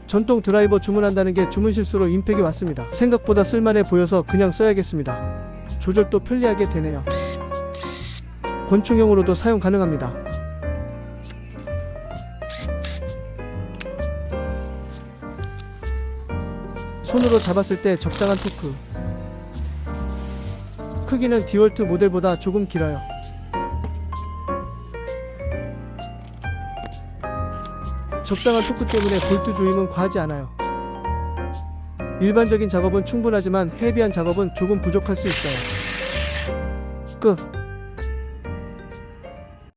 전동 드라이버 주문한다는 게 주문 실수로 임팩이 왔습니다. 생각보다 쓸만해 보여서 그냥 써야겠습니다. 조절도 편리하게 되네요. 권총용으로도 사용 가능합니다. 손으로 잡았을 때 적당한 토크. 크기는 디월트 모델보다 조금 길어요. 적당한 토크 때문에 볼트 조임은 과하지 않아요. 일반적인 작업은 충분하지만 헤비한 작업은 조금 부족할 수 있어요. 끝.